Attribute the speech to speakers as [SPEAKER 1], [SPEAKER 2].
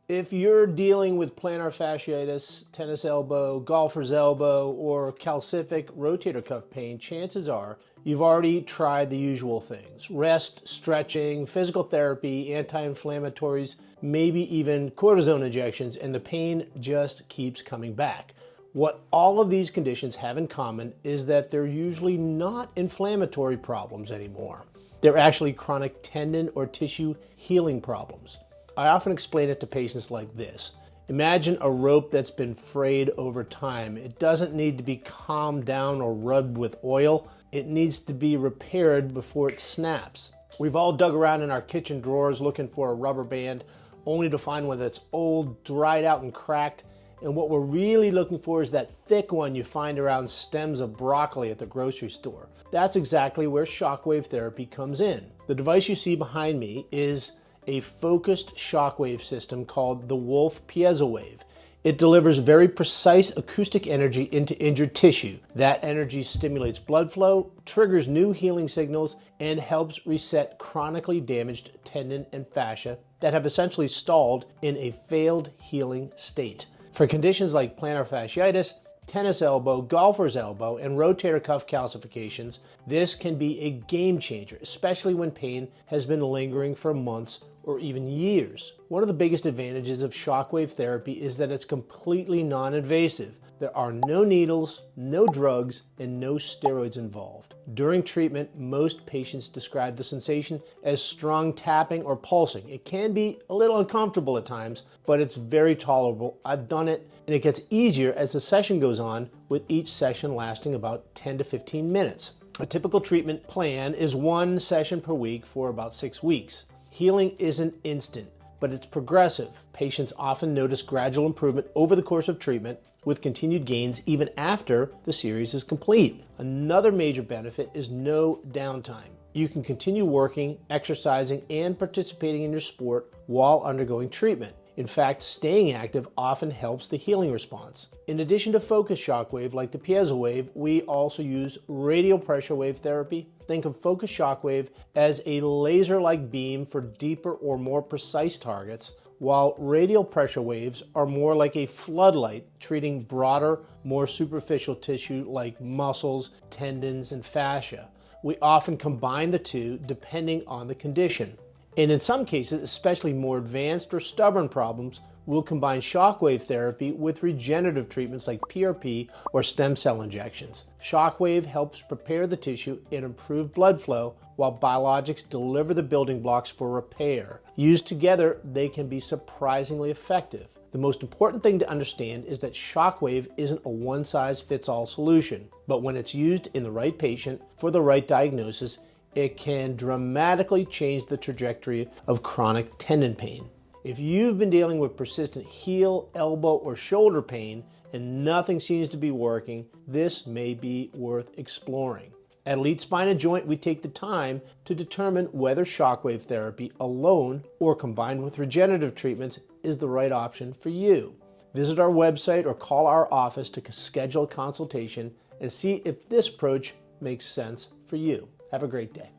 [SPEAKER 1] If you're dealing with plantar fasciitis, tennis elbow, golfer's elbow, or calcific rotator cuff pain, chances are you've already tried the usual things. Rest, stretching, physical therapy, anti-inflammatories, maybe even cortisone injections, and the pain just keeps coming back. What all of these conditions have in common is that they're usually not inflammatory problems anymore. They're actually chronic tendon or tissue healing problems. I often explain it to patients like this. Imagine a rope that's been frayed over time. It doesn't need to be calmed down or rubbed with oil. It needs to be repaired before it snaps. We've all dug around in our kitchen drawers looking for a rubber band, only to find one that's old, dried out, and cracked. And what we're really looking for is that thick one you find around stems of broccoli at the grocery store. That's exactly where shockwave therapy comes in. The device you see behind me is a focused shockwave system called the Wolf piezo wave. It delivers very precise acoustic energy into injured tissue. That energy stimulates blood flow, triggers new healing signals, and helps reset chronically damaged tendon and fascia that have essentially stalled in a failed healing state. For conditions like plantar fasciitis, tennis elbow, golfer's elbow, and rotator cuff calcifications, this can be a game changer, especially when pain has been lingering for months or even years. One of the biggest advantages of shockwave therapy is that it's completely non-invasive. There are no needles, no drugs, and no steroids involved. During treatment, most patients describe the sensation as strong tapping or pulsing. It can be a little uncomfortable at times, but it's very tolerable. I've done it, and it gets easier as the session goes on, with each session lasting about 10 to 15 minutes. A typical treatment plan is 1 session per week for about 6 weeks. Healing isn't instant, but it's progressive. Patients often notice gradual improvement over the course of treatment, with continued gains even after the series is complete. Another major benefit is no downtime. You can continue working, exercising, and participating in your sport while undergoing treatment. In fact, staying active often helps the healing response. In addition to focused shockwave like the piezo wave, we also use radial pressure wave therapy. Think of focused shockwave as a laser-like beam for deeper or more precise targets, while radial pressure waves are more like a floodlight, treating broader, more superficial tissue like muscles, tendons, and fascia. We often combine the two depending on the condition. And in some cases, especially more advanced or stubborn problems, we'll combine shockwave therapy with regenerative treatments like PRP or stem cell injections. Shockwave helps prepare the tissue and improve blood flow, while biologics deliver the building blocks for repair. Used together, they can be surprisingly effective. The most important thing to understand is that shockwave isn't a one-size-fits-all solution, but when it's used in the right patient for the right diagnosis, it can dramatically change the trajectory of chronic tendon pain. If you've been dealing with persistent heel, elbow, or shoulder pain and nothing seems to be working, this may be worth exploring. At Elite Spine and Joint, we take the time to determine whether shockwave therapy alone or combined with regenerative treatments is the right option for you. Visit our website or call our office to schedule a consultation and see if this approach makes sense for you. Have a great day.